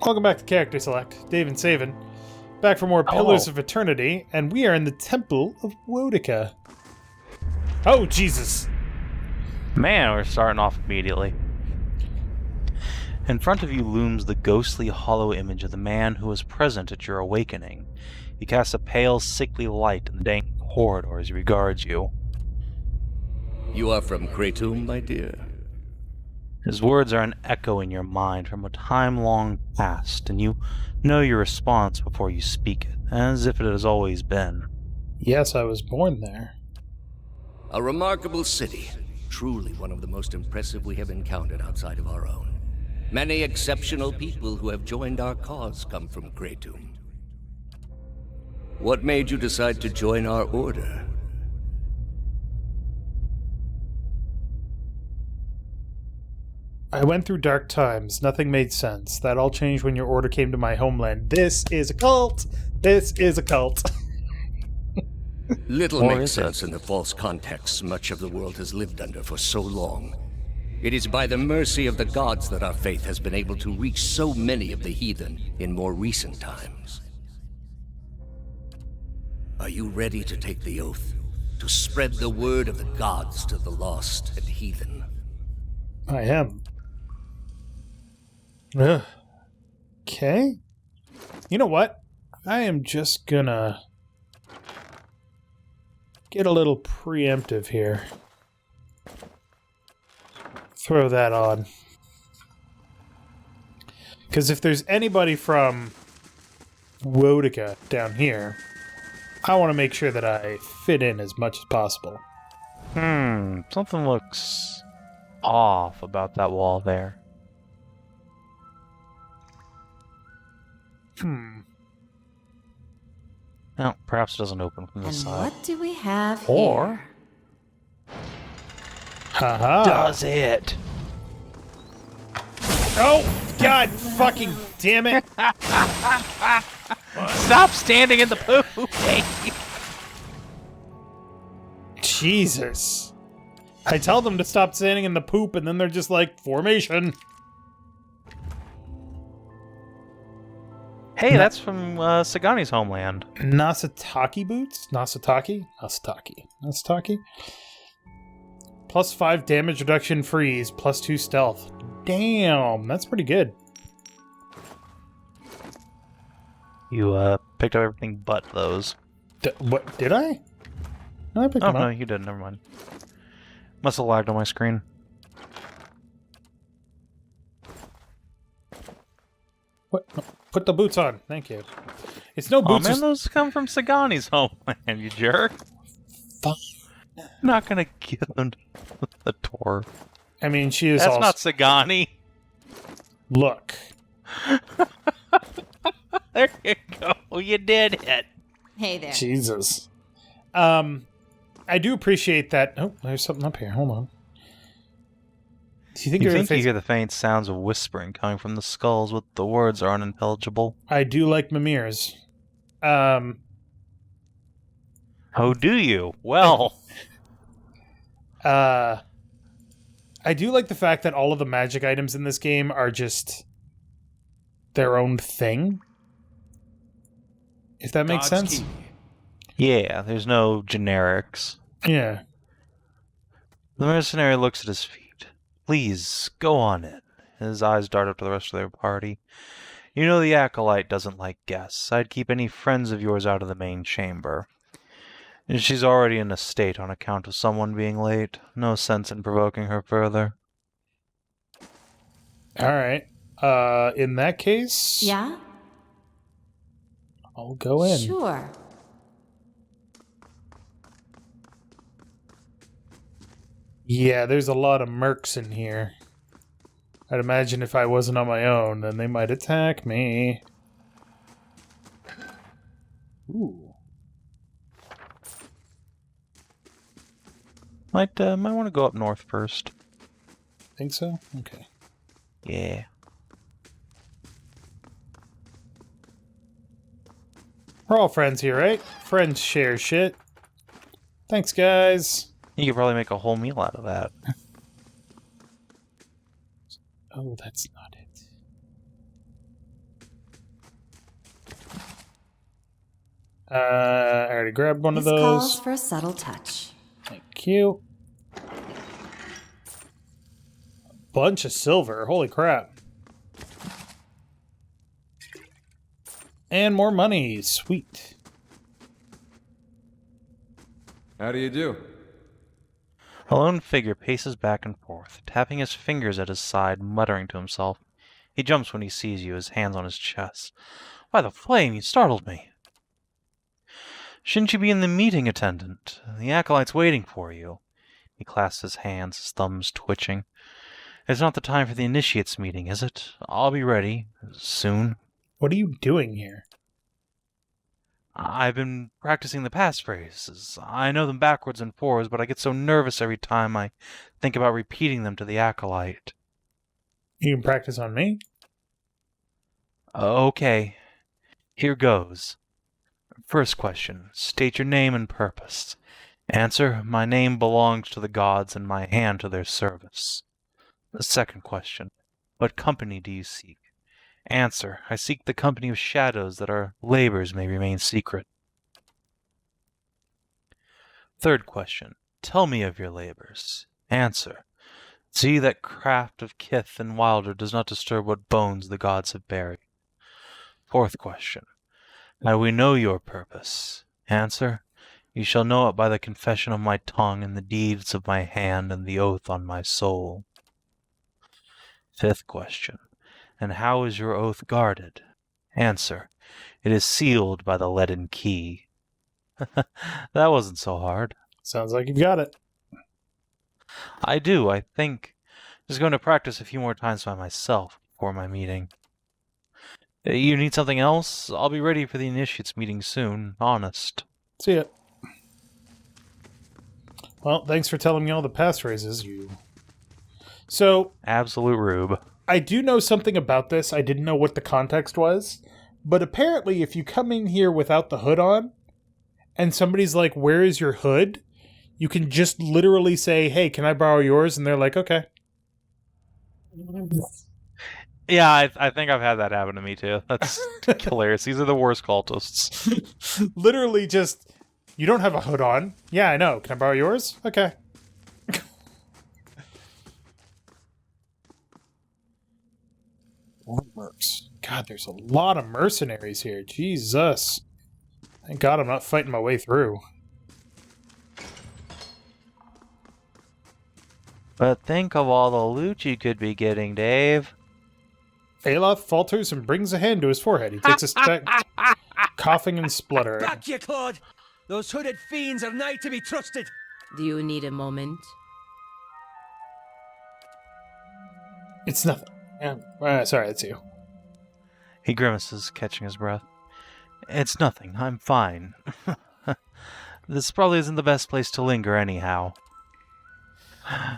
Welcome back to Character Select. Dave and Savin. Back for more Pillars of Eternity, and we are in the Temple of Wodica. Oh, Jesus. Man, we're starting off immediately. In front of you looms the ghostly, hollow image of the man who was present at your awakening. He casts a pale, sickly light in the dank corridor as he regards you. You are from Kratom, my dear? His words are an echo in your mind from a time long past, and you know your response before you speak it, as if it has always been. Yes, I was born there. A remarkable city. Truly one of the most impressive we have encountered outside of our own. Many exceptional people who have joined our cause come from Kratom. What made you decide to join our order? I went through dark times. Nothing made sense. That all changed when your order came to my homeland. This is a cult! This is a cult! Little makes sense in the false context much of the world has lived under for so long. It is by the mercy of the gods that our faith has been able to reach so many of the heathen in more recent times. Are you ready to take the oath? To spread the word of the gods to the lost and heathen? I am. Okay. You know what? I am just gonna get a little preemptive here. Throw that on. Because if there's anybody from Wodica down here, I want to make sure that I fit in as much as possible. Something looks off about that wall there. Well, perhaps it doesn't open from this side. What do we have Or here? Haha. does it? Oh, God fucking damn it. Stop standing in the poop! Jesus. I tell them to stop standing in the poop, and then they're just like, formation. Hey, that's from Sagani's homeland. Nasataki boots? Nasataki? Plus 5 damage reduction freeze, plus 2 stealth. Damn, that's pretty good. You picked up everything but those. What, did I? No, I picked them up. No, you didn't. Never mind. Must have lagged on my screen. What? No, put the boots on. Thank you. It's no boots. Oh man, those come from Sagani's homeland, you jerk. Fine. I'm not gonna give them the tour. I mean, she is That's also... not Sagani. Look. There you go. You did it. Hey there. Jesus. I do appreciate that. Oh, there's something up here. Hold on. Do you think You you're think you hear the faint sounds of whispering coming from the skulls, but the words are unintelligible? I do like Mimir's. Oh, do you? Well. I do like the fact that all of the magic items in this game are just their own thing. If that makes sense. Key. Yeah, there's no generics. Yeah. The mercenary looks at his feet. Please, go on in. His eyes dart up to the rest of their party. You know the acolyte doesn't like guests. I'd keep any friends of yours out of the main chamber. And she's already in a state on account of someone being late. No sense in provoking her further. Alright. In that case... Yeah? I'll go in. Sure. Yeah, there's a lot of mercs in here. I'd imagine if I wasn't on my own, then they might attack me. Ooh. Might want to go up north first. Think so? Okay. Yeah. We're all friends here, right? Friends share shit. Thanks, guys. You could probably make a whole meal out of that. Oh, that's not it. I already grabbed one of This calls those. for a subtle touch. Thank you. Bunch of silver. Holy crap. And more money. Sweet. How do you do? A lone figure paces back and forth, tapping his fingers at his side, muttering to himself. He jumps when he sees you, his hands on his chest. By the flame, you startled me. Shouldn't you be in the meeting, attendant? The acolyte's waiting for you. He clasps his hands, his thumbs twitching. It's not the time for the initiates meeting, is it? I'll be ready. Soon. What are you doing here? I've been practicing the passphrases. I know them backwards and forwards, but I get so nervous every time I think about repeating them to the acolyte. You can practice on me? Okay. Here goes. First question. State your name and purpose. Answer. My name belongs to the gods and my hand to their service. The second question. What company do you seek? Answer. I seek the company of shadows that our labors may remain secret. Third question. Tell me of your labors. Answer. See that craft of kith and wilder does not disturb what bones the gods have buried. Fourth question. How we know your purpose? Answer. You shall know it by the confession of my tongue and the deeds of my hand and the oath on my soul. Fifth question. And how is your oath guarded? Answer. It is sealed by the leaden key. That wasn't so hard. Sounds like you've got it. I do, I think. Just going to practice a few more times by myself before my meeting. You need something else? I'll be ready for the initiates meeting soon, honest. See ya. Well, thanks for telling me all the passphrases, you... So... Absolute rube. I do know something about this. I didn't know what the context was. But apparently, if you come in here without the hood on, and somebody's like, where is your hood? You can just literally say, hey, can I borrow yours? And they're like, okay. Yeah, I think I've had that happen to me too. That's hilarious. These are the worst cultists. Literally just, you don't have a hood on. Yeah, I know. Can I borrow yours? Okay. More mercs. God, there's a lot of mercenaries here. Jesus. Thank God I'm not fighting my way through. But think of all the loot you could be getting, Dave. Aloth falters and brings a hand to his forehead. He takes a step, coughing and spluttering. Back you, Claude! Those hooded fiends are nigh to be trusted! Do you need a moment? It's nothing. Sorry, it's you. He grimaces, catching his breath. It's nothing. I'm fine. This probably isn't the best place to linger anyhow.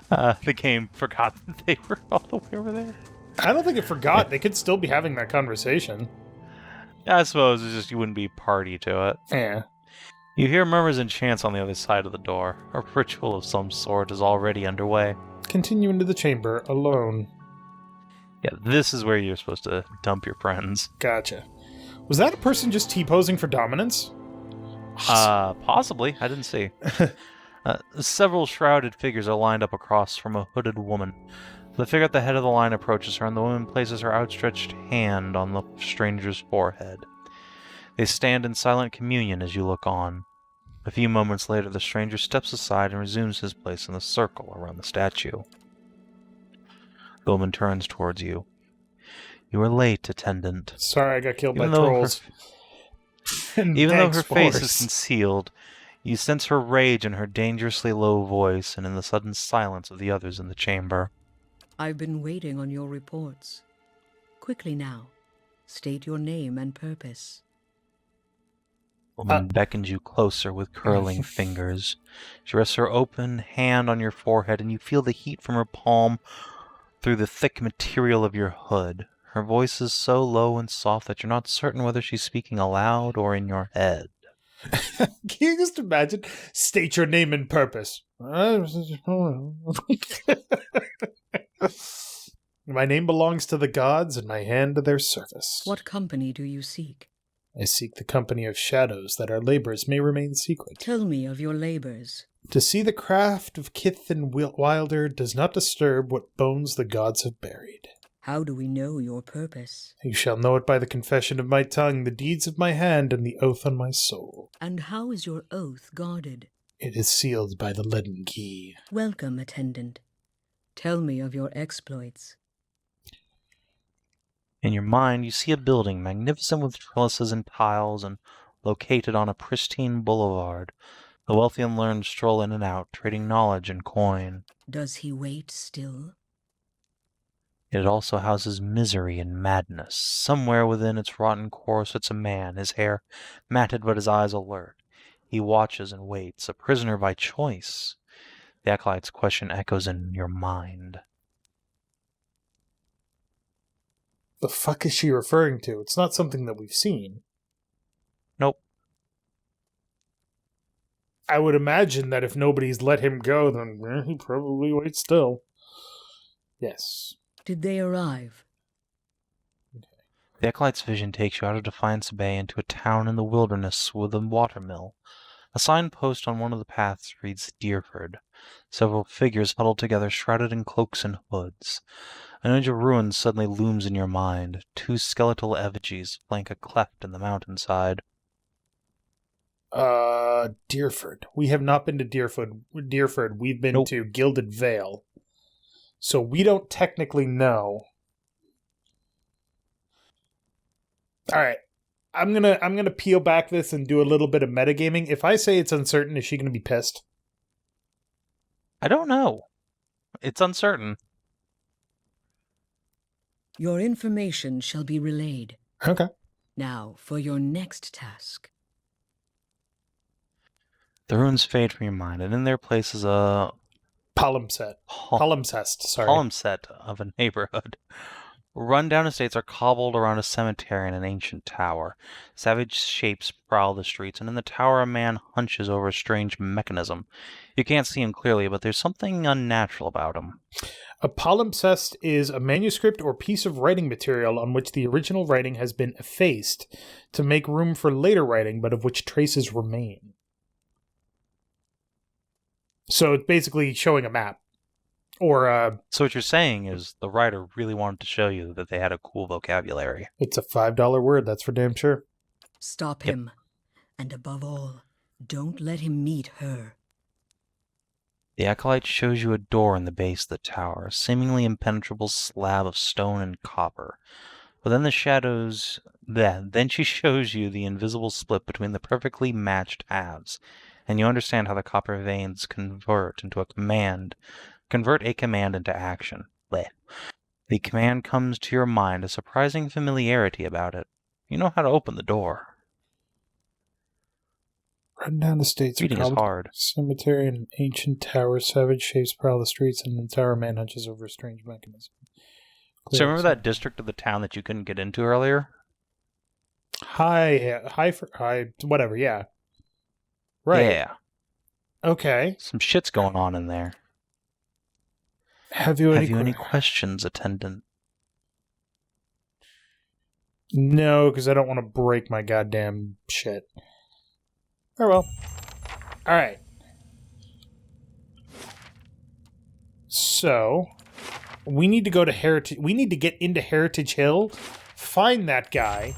The game forgot that they were all the way over there. I don't think it forgot. They could still be having that conversation. I suppose it's just you wouldn't be party to it. Yeah. You hear murmurs and chants on the other side of the door. A ritual of some sort is already underway. Continue into the chamber alone. Yeah, this is where you're supposed to dump your friends. Gotcha. Was that a person just T-posing for dominance? Possibly. I didn't see. Several shrouded figures are lined up across from a hooded woman. The figure at the head of the line approaches her, and the woman places her outstretched hand on the stranger's forehead. They stand in silent communion as you look on. A few moments later, the stranger steps aside and resumes his place in the circle around the statue. The woman turns towards you. You are late, attendant. Sorry, I got killed by Even though trolls. Even though her face is concealed, you sense her rage in her dangerously low voice and in the sudden silence of the others in the chamber. I've been waiting on your reports. Quickly now, state your name and purpose. The woman beckons you closer with curling fingers. She rests her open hand on your forehead, and you feel the heat from her palm through the thick material of your hood. Her voice is so low and soft that you're not certain whether she's speaking aloud or in your head. Can you just imagine? State your name and purpose. My name belongs to the gods and my hand to their service. What company do you seek? I seek the company of shadows that our labors may remain secret. Tell me of your labors. To see the craft of Kith and Wilder does not disturb what bones the gods have buried. How do we know your purpose? You shall know it by the confession of my tongue, the deeds of my hand, and the oath on my soul. And how is your oath guarded? It is sealed by the leaden key. Welcome, attendant. Tell me of your exploits. In your mind, you see a building magnificent with trellises and tiles and located on a pristine boulevard. The wealthy and learned stroll in and out, trading knowledge and coin. Does he wait still? It also houses misery and madness. Somewhere within its rotten core sits a man, his hair matted but his eyes alert. He watches and waits, a prisoner by choice. The Acolyte's question echoes in your mind. The fuck is she referring to? It's not something that we've seen. Nope. I would imagine that if nobody's let him go, then he probably waits still. Yes. Did they arrive? The Acolyte's vision takes you out of Defiance Bay into a town in the wilderness with a watermill. A signpost on one of the paths reads Deerford. Several figures huddled together, shrouded in cloaks and hoods. An image of ruins suddenly looms in your mind. Two skeletal effigies flank a cleft in the mountainside. Deerford. We have not been to Deerford. We've been to Gilded Vale. So we don't technically know. Alright. I'm gonna peel back this and do a little bit of metagaming. If I say it's uncertain, is she gonna be pissed? I don't know. It's uncertain. Your information shall be relayed. Okay. Now, for your next task. The ruins fade from your mind, and in their place is a palimpsest, sorry. palimpsest of a neighborhood. Run-down estates are cobbled around a cemetery and an ancient tower. Savage shapes prowl the streets, and in the tower a man hunches over a strange mechanism. You can't see him clearly, but there's something unnatural about him. A palimpsest is a manuscript or piece of writing material on which the original writing has been effaced to make room for later writing, but of which traces remain. So it's basically showing a map. Or So what you're saying is the writer really wanted to show you that they had a cool vocabulary. it's a $5 word, that's for damn sure. Stop him. And above all, don't let him meet her. The Acolyte shows you a door in the base of the tower, a seemingly impenetrable slab of stone and copper. Within the shadows, then she shows you the invisible split between the perfectly matched halves, and you understand how the copper veins convert a command into action. Blech. The command comes to your mind, a surprising familiarity about it. You know how to open the door. Run down the states. Reading is hard. Cemetery and an ancient tower. Savage shapes prowl the streets, and the tower man hunches over a strange mechanism. So remember that district of the town that you couldn't get into earlier? Whatever, yeah. Right. Yeah. Okay. Some shit's going on in there. Have you any questions, attendant? No, because I don't want to break my goddamn shit. Oh well. Alright. So, we need to go to Heritage... We need to get into Heritage Hill, find that guy,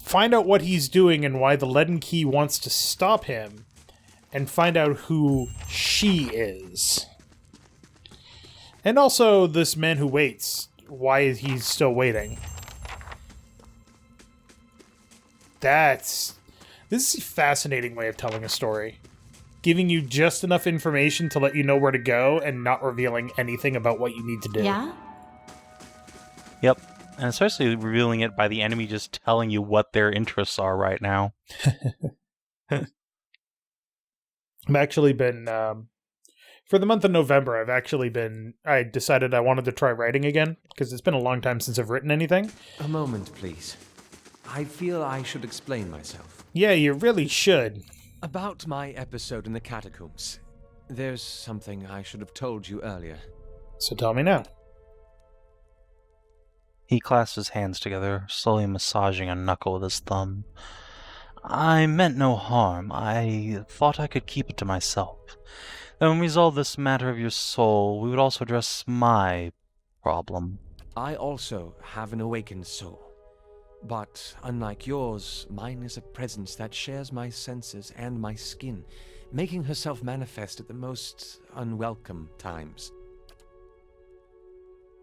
find out what he's doing and why the Leaden Key wants to stop him, and find out who she is. And also, this man who waits. Why is he still waiting? This is a fascinating way of telling a story. Giving you just enough information to let you know where to go and not revealing anything about what you need to do. Yeah? Yep. And especially revealing it by the enemy just telling you what their interests are right now. I've actually been... for the month of November, I decided I wanted to try writing again, because it's been a long time since I've written anything. A moment, please. I feel I should explain myself. Yeah, you really should. About my episode in the catacombs. There's something I should have told you earlier. So tell me now. He clasps his hands together, slowly massaging a knuckle with his thumb. I meant no harm. I thought I could keep it to myself. Then when we resolve this matter of your soul, we would also address my problem. I also have an awakened soul. But unlike yours, mine is a presence that shares my senses and my skin, making herself manifest at the most unwelcome times.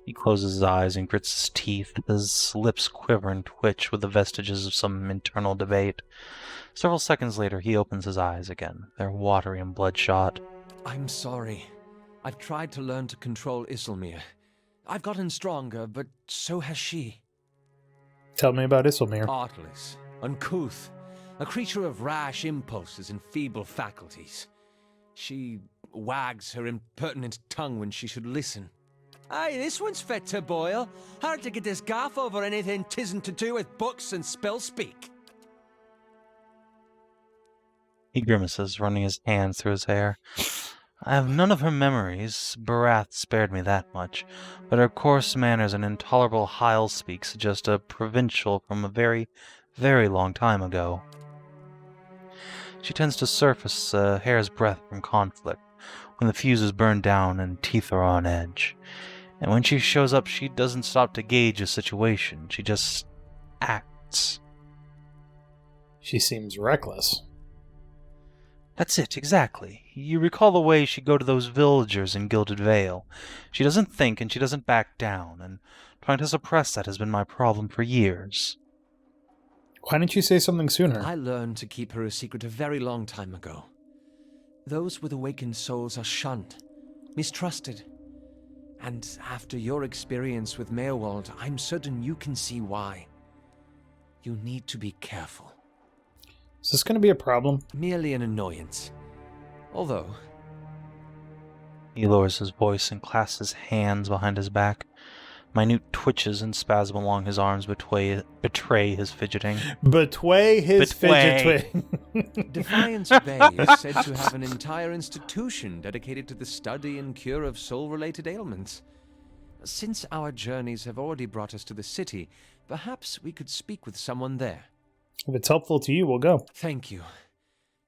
He closes his eyes and grits his teeth. His lips quiver and twitch with the vestiges of some internal debate. Several seconds later, he opens his eyes again. They're watery and bloodshot. I'm sorry. I've tried to learn to control Isilmir. I've gotten stronger, but so has she. Tell me about Isilmir. Artless, uncouth, a creature of rash impulses and feeble faculties. She wags her impertinent tongue when she should listen. Aye, this one's fit to boil. Hard to get this gaff over anything tisn't to do with books and spell speak. He grimaces, running his hands through his hair. I have none of her memories. Barath spared me that much. But her coarse manners and intolerable Heil speak suggest a provincial from a very, very long time ago. She tends to surface a hair's breadth from conflict, when the fuse is burned down and teeth are on edge. And when she shows up, she doesn't stop to gauge a situation. She just acts. She seems reckless. That's it, exactly. You recall the way she'd go to those villagers in Gilded Vale. She doesn't think and she doesn't back down, and trying to suppress that has been my problem for years. Why didn't you say something sooner? I learned to keep her a secret a very long time ago. Those with awakened souls are shunned, mistrusted. And after your experience with Meowald, I'm certain you can see why. You need to be careful. Is this going to be a problem? Merely an annoyance. Although... He lowers his voice and clasps his hands behind his back. Minute twitches and spasm along his arms betray his fidgeting. Betway his fidgeting. Defiance Bay is said to have an entire institution dedicated to the study and cure of soul-related ailments. Since our journeys have already brought us to the city, perhaps we could speak with someone there. If it's helpful to you, we'll go. Thank you.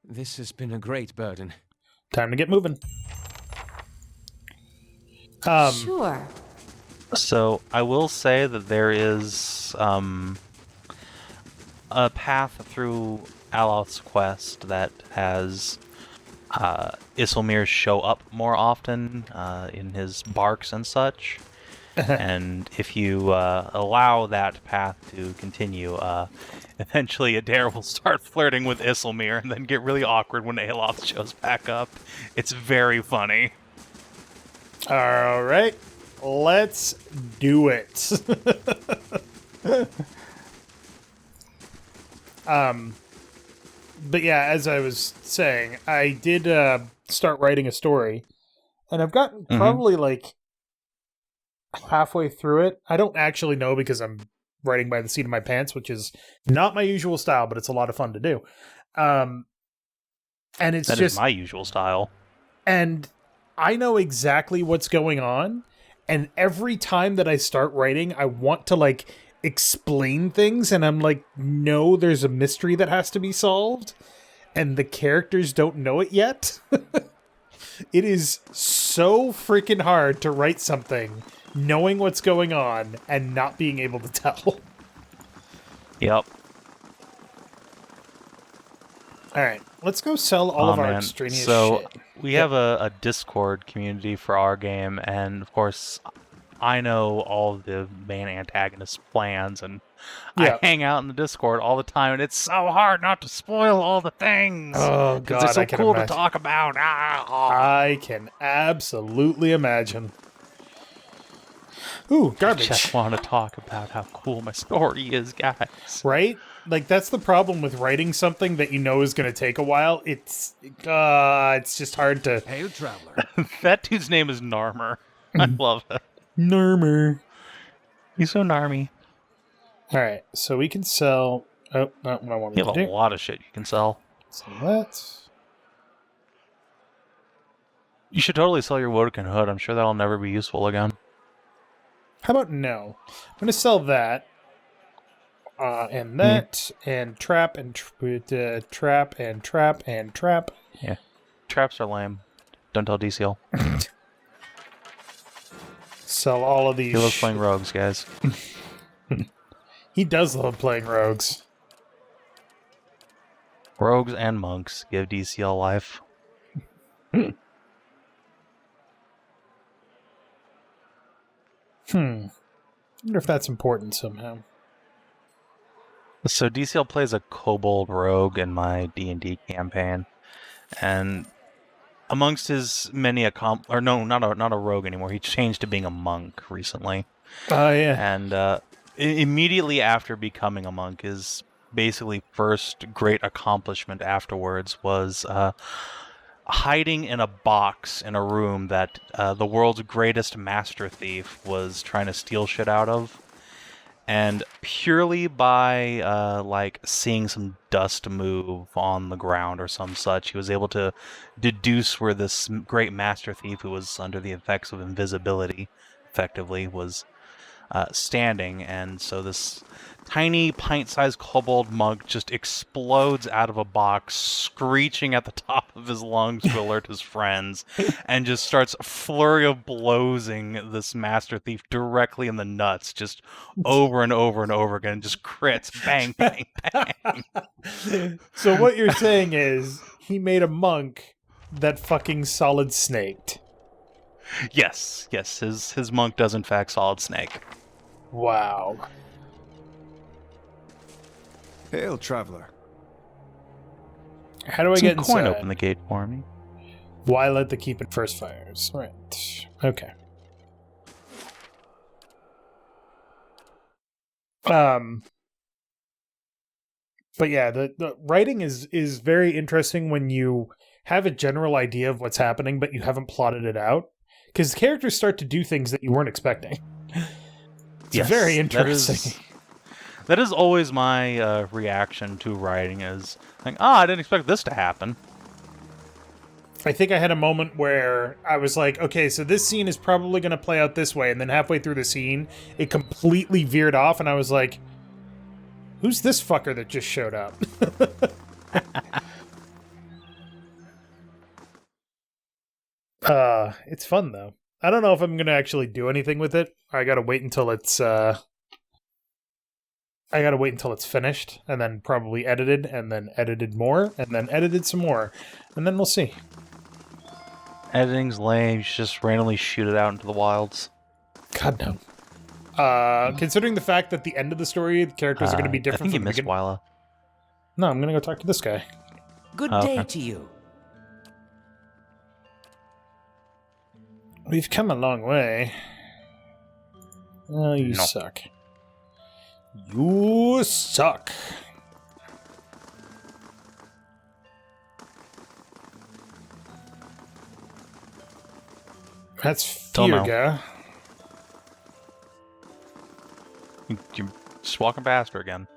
This has been a great burden. Time to get moving. Sure. So, I will say that there is a path through Aloth's quest that has Isilmir show up more often in his barks and such. And if you allow that path to continue, eventually Adair will start flirting with Isilmir and then get really awkward when Aloth shows back up. It's very funny. All right. Let's do it. But yeah, as I was saying, I did start writing a story, and I've gotten probably like halfway through it. I don't actually know because I'm writing by the seat of my pants, which is not my usual style, but it's a lot of fun to do. And it's That is my usual style. And I know exactly what's going on. And every time that I start writing, I want to, like, explain things. And I'm like, no, there's a mystery that has to be solved. And the characters don't know it yet. It is so freaking hard to write something knowing what's going on and not being able to tell. Yep. All right, let's go sell all of our extraneous shit. We have a Discord community for our game, and of course, I know all of the main antagonist plans, and I hang out in the Discord all the time, and it's so hard not to spoil all the things. Oh, God, it's so I can cool imagine. to talk about. I can absolutely imagine. Ooh, garbage. I just want to talk about how cool my story is, guys. Right? Like, that's the problem with writing something that you know is going to take a while. It's just hard to... Hail traveler. That dude's name is Narmer. I love it. Narmer. He's so narmy. All right, so we can sell... Oh, not what I wanted You to have a do. lot of shit you can sell. So let's... You should totally sell your Wodekin hood. I'm sure that'll never be useful again. How about no? I'm going to sell that. And that, and trap, and trap, and trap, and trap. Yeah. Traps are lame. Don't tell DCL. Sell all of these. He loves playing rogues, guys. He does love playing rogues. Rogues and monks give DCL life. I wonder if that's important somehow. So DCL plays a kobold rogue in my D&D campaign, and amongst his many not a rogue anymore. He changed to being a monk recently. Oh yeah. And immediately after becoming a monk, his basically first great accomplishment afterwards was hiding in a box in a room that the world's greatest master thief was trying to steal shit out of. And purely by like seeing some dust move on the ground or some such, he was able to deduce where this great master thief, who was under the effects of invisibility, effectively, was standing. And so this tiny pint-sized kobold monk just explodes out of a box, screeching at the top of his lungs to alert his friends, and just starts flurry of blowsing this master thief directly in the nuts, just over and over and over again, just crits, bang, bang, bang. So what you're saying is he made a monk that fucking solid snaked. Yes, his monk does in fact solid snake. Wow. Hail, traveler. How do I Some get coin inside? open the gate for me. Why let the keep it first fires? Right. Okay. But yeah, the writing is very interesting when you have a general idea of what's happening, but you haven't plotted it out. Because characters start to do things that you weren't expecting. It's very interesting. That is always my reaction to writing, is like, I didn't expect this to happen. I think I had a moment where I was like, okay, so this scene is probably going to play out this way, and then halfway through the scene, it completely veered off, and I was like, who's this fucker that just showed up? It's fun, though. I don't know if I'm going to actually do anything with it. I gotta wait until it's finished, and then probably edited, and then edited more, and then edited some more, and then we'll see. Editing's lame. You should just randomly shoot it out into the wilds. God, no. Considering the fact that the end of the story, the characters are going to be different. I think you from the missed beginning. Wyla. No, I'm going to go talk to this guy. Good Oh, day okay. to you. We've come a long way. Oh, you No. suck. You suck. That's Don't know. Fierga. You're just walking past her again.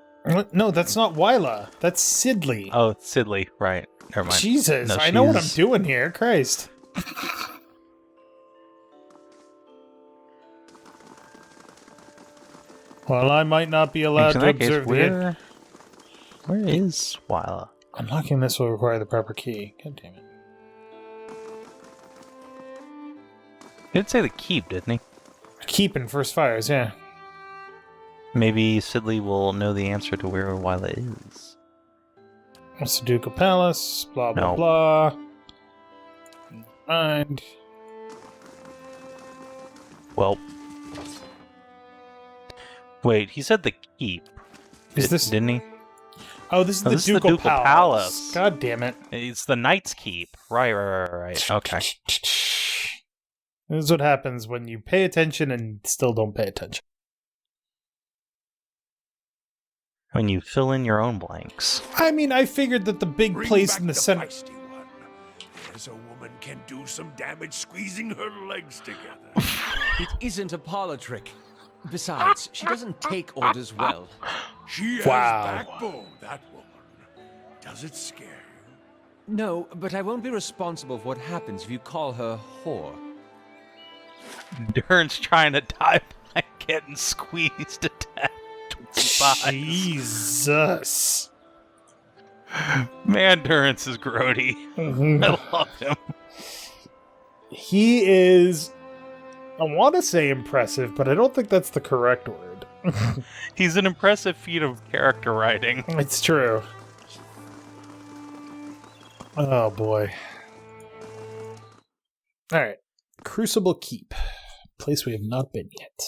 No, that's not Wyla. That's Sidley. Oh, it's Sidley. Right. Never mind. Jesus, No, I know what I'm she's- doing here. Christ. Well, I might not be allowed In to that case, observe the... where is Wyla? Unlocking this will require the proper key. God damn it. He did say the keep, didn't he? Keep in first fires, yeah. Maybe Sidley will know the answer to where Wyla is. What's the Ducal Palace? Blah, blah, No. blah. And... Well, wait. He said the keep. Is this... Didn't he? Oh, this is No, the this is the Ducal Ducal Palace. Palace. God damn it. It's the Knight's Keep. Right. Okay. This is what happens when you pay attention and still don't pay attention. When you fill in your own blanks. I mean, I figured that the big place in the center... Feisty one. There's a woman can do some damage squeezing her legs together. It isn't a parlor trick. Besides, she doesn't take orders well. She has Wow. backbone, that woman. Does it scare you? No, but I won't be responsible for what happens if you call her whore. Dern's trying to dive Getting squeezed to death. 25. Jesus. Mandurance is grody. I love him. He is, I want to say impressive, but I don't think that's the correct word. He's an impressive feat of character writing. It's true. Oh boy. Alright. Crucible Keep. Place we have not been yet.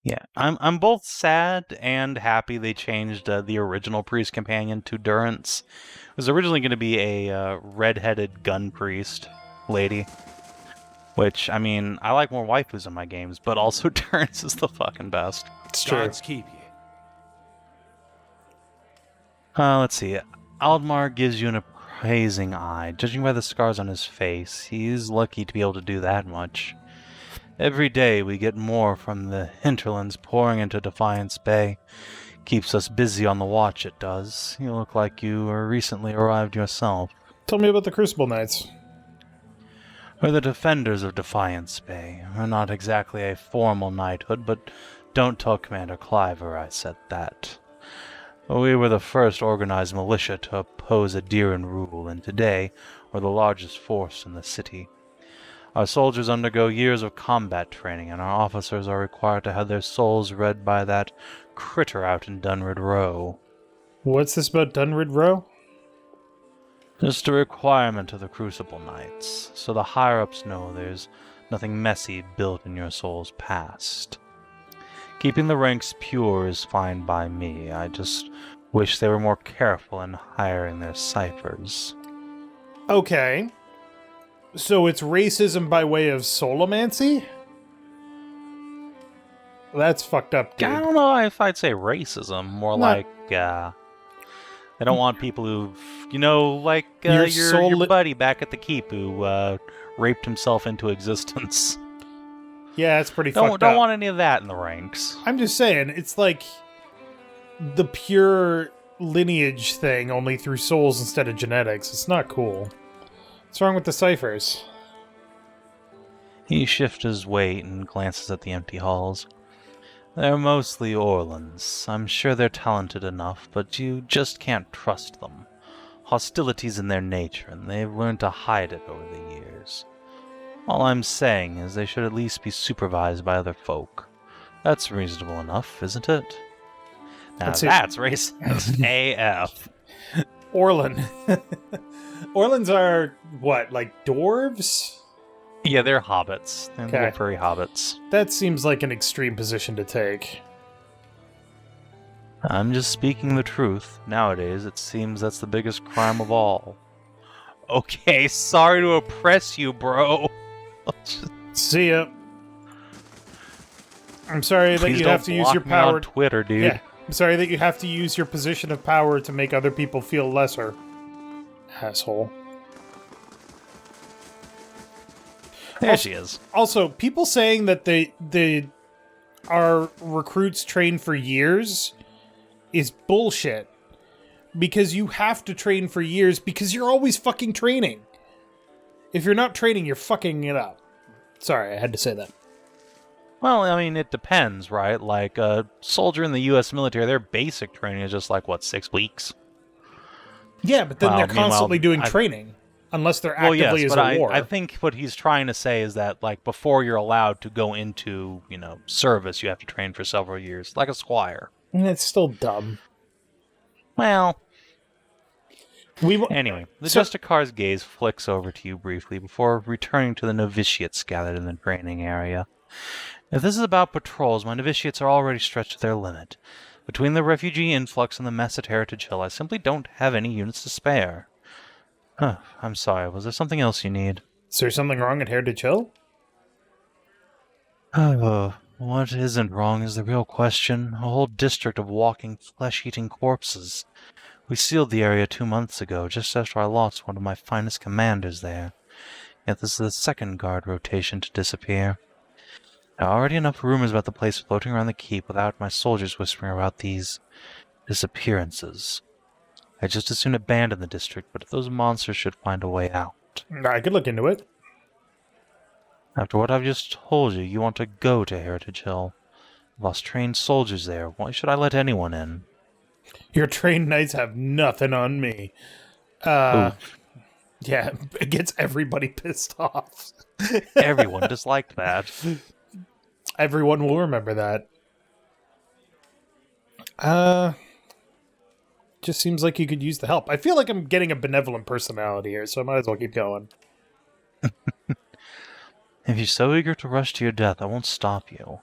Yeah, I'm both sad and happy they changed the original priest companion to Durance. It was originally going to be a red-headed gun priest lady, which, I mean, I like more waifus in my games, but also Durance is the fucking best. It's true. Gods keep you. Let's see. Aldmar gives you an appraising eye. Judging by the scars on his face, he's lucky to be able to do that much. Every day we get more from the hinterlands pouring into Defiance Bay. Keeps us busy on the watch, it does. You look like you were recently arrived yourself. Tell me about the Crucible Knights. We're the defenders of Defiance Bay. We're not exactly a formal knighthood, but don't tell Commander Cliver I said that. We were the first organized militia to oppose Adiran rule, and today we're the largest force in the city. Our soldiers undergo years of combat training, and our officers are required to have their souls read by that critter out in Dunrid Row. What's this about Dunrid Row? Just a requirement of the Crucible Knights, so the higher-ups know there's nothing messy built in your soul's past. Keeping the ranks pure is fine by me. I just wish they were more careful in hiring their ciphers. Okay. So it's racism by way of soulomancy? That's fucked up, dude. I don't know if I'd say racism. More like, they don't want people who've, like your buddy back at the keep who raped himself into existence. Yeah, it's pretty fucked up. Don't want any of that in the ranks. I'm just saying, it's like the pure lineage thing, only through souls instead of genetics. It's not cool. What's wrong with the ciphers? He shifts his weight and glances at the empty halls. They're mostly Orlans. I'm sure they're talented enough, but you just can't trust them. Hostility's in their nature, and they've learned to hide it over the years. All I'm saying is they should at least be supervised by other folk. That's reasonable enough, isn't it? Now that's racist AF. Orlan. Orlans are, what, like dwarves? Yeah, they're hobbits. Okay. They're furry hobbits. That seems like an extreme position to take. I'm just speaking the truth. Nowadays, it seems that's the biggest crime of all. Okay, sorry to oppress you, bro. See ya. I'm sorry that Please you have to use your power on Twitter, dude. Yeah, I'm sorry that you have to use your position of power to make other people feel lesser. Asshole. There she is. Also, people saying that our recruits train for years is bullshit. Because you have to train for years because you're always fucking training. If you're not training, you're fucking it up. Sorry, I had to say that. Well, I mean, it depends, right? Like, a soldier in the U.S. military, their basic training is just like, 6 weeks? Yeah, but then they're constantly doing training. Unless they're actively as a war. I think what he's trying to say is that, like, before you're allowed to go into, service, you have to train for several years, like a squire. And it's still dumb. Well... Anyway, the Justicar's gaze flicks over to you briefly before returning to the novitiates gathered in the training area. If this is about patrols, my novitiates are already stretched to their limit. Between the refugee influx and the mess at Heritage Hill, I simply don't have any units to spare. I'm sorry, was there something else you need? Is there something wrong at Heritage Hill? What isn't wrong is the real question. A whole district of walking, flesh-eating corpses. We sealed the area 2 months ago, just after I lost one of my finest commanders there. Yet this is the second guard rotation to disappear. There are already enough rumors about the place floating around the keep without my soldiers whispering about these disappearances. I'd just as soon abandon the district, but those monsters should find a way out. I could look into it. After what I've just told you, you want to go to Heritage Hill. I've lost trained soldiers there. Why should I let anyone in? Your trained knights have nothing on me. Ooh. Yeah, it gets everybody pissed off. Everyone disliked that. Everyone will remember that. Just seems like you could use the help. I feel like I'm getting a benevolent personality here, so I might as well keep going. If you're so eager to rush to your death, I won't stop you.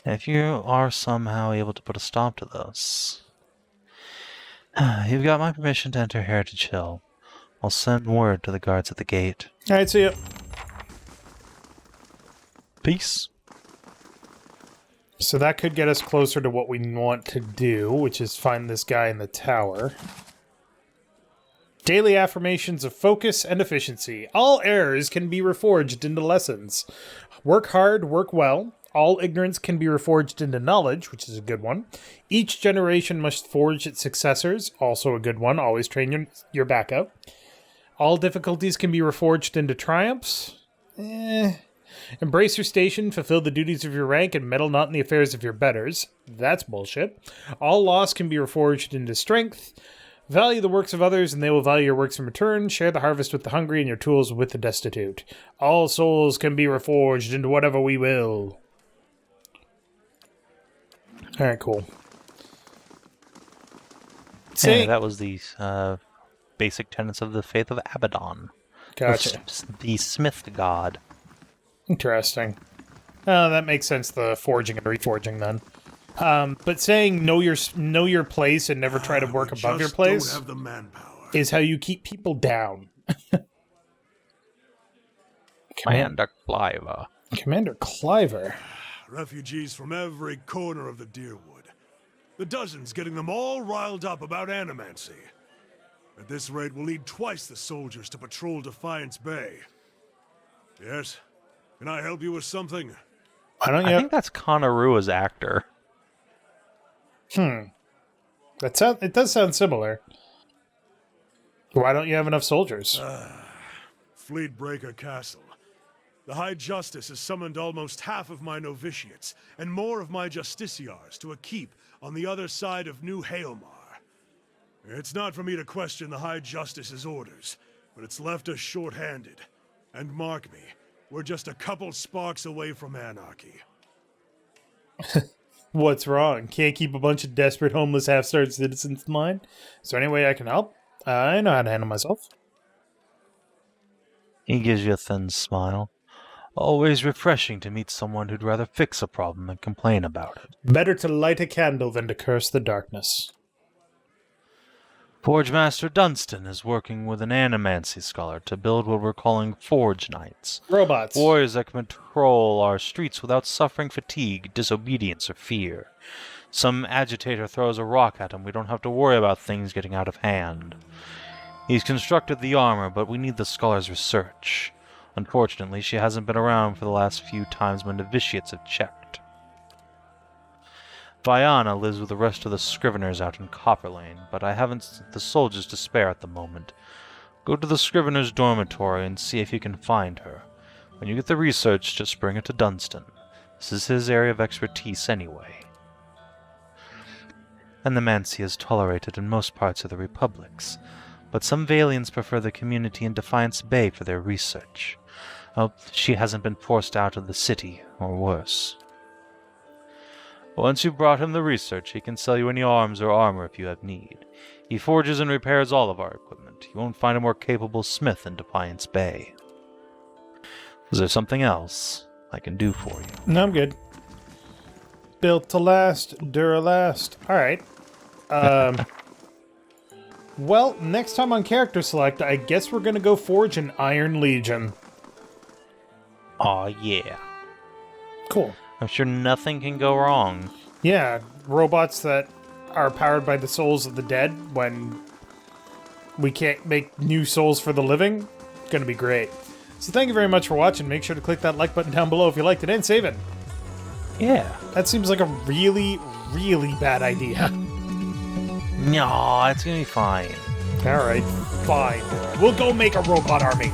And if you are somehow able to put a stop to this, you've got my permission to enter Heritage Hill. I'll send word to the guards at the gate. Alright, see ya. Peace. So that could get us closer to what we want to do, which is find this guy in the tower. Daily affirmations of focus and efficiency. All errors can be reforged into lessons. Work hard, work well. All ignorance can be reforged into knowledge, which is a good one. Each generation must forge its successors, also a good one. Always train your backup. All difficulties can be reforged into triumphs. Embrace your station, fulfill the duties of your rank, and meddle not in the affairs of your betters. That's bullshit. All loss can be reforged into strength. Value the works of others, and they will value your works in return. Share the harvest with the hungry and your tools with the destitute. All souls can be reforged into whatever we will. Alright, cool. Yeah, that was the basic tenets of the faith of Abaddon. Gotcha. The Smith God. Interesting. Oh, that makes sense, the forging and reforging then. But saying know your place and never try to work above your place don't have the manpower. is how you keep people down. Commander Cliver. Commander Cliver. Refugees from every corner of the Deerwood. The dozens getting them all riled up about animancy. At this rate, we'll need twice the soldiers to patrol Defiance Bay. Yes? Can I help you with something? Why don't you? I think that's Konorua's actor. It does sound similar. Why don't you have enough soldiers? Fleetbreaker Castle. The High Justice has summoned almost half of my novitiates and more of my justiciars to a keep on the other side of New Hailmar. It's not for me to question the High Justice's orders, but it's left us short-handed. And mark me, we're just a couple sparks away from anarchy. What's wrong? Can't keep a bunch of desperate, homeless, half-starved citizens in line? Is there any way I can help? I know how to handle myself. He gives you a thin smile. Always refreshing to meet someone who'd rather fix a problem than complain about it. Better to light a candle than to curse the darkness. Forge Master Dunstan is working with an animancy scholar to build what we're calling Forge Knights. Robots. Warriors that can patrol our streets without suffering fatigue, disobedience, or fear. Some agitator throws a rock at him, we don't have to worry about things getting out of hand. He's constructed the armor, but we need the scholar's research. Unfortunately, she hasn't been around for the last few times my novitiates have checked. Viana lives with the rest of the Scriveners out in Copper Lane, but I haven't the soldiers to spare at the moment. Go to the Scrivener's dormitory and see if you can find her. When you get the research, just bring it to Dunstan. This is his area of expertise anyway. Animancy is tolerated in most parts of the Republics, but some Valians prefer the community in Defiance Bay for their research. Oh, she hasn't been forced out of the city, or worse. Once you've brought him the research, he can sell you any arms or armor if you have need. He forges and repairs all of our equipment. You won't find a more capable smith in Defiance Bay. Is there something else I can do for you? No, I'm good. Built to last, Duralast. Alright. Well, next time on Character Select, I guess we're gonna go forge an Iron Legion. Aw, yeah. Cool. I'm sure nothing can go wrong. Yeah, robots that are powered by the souls of the dead when we can't make new souls for the living. It's gonna be great. So thank you very much for watching. Make sure to click that like button down below if you liked it, and save it. Yeah. That seems like a really, really bad idea. No, it's gonna be fine. Alright, fine. We'll go make a robot army.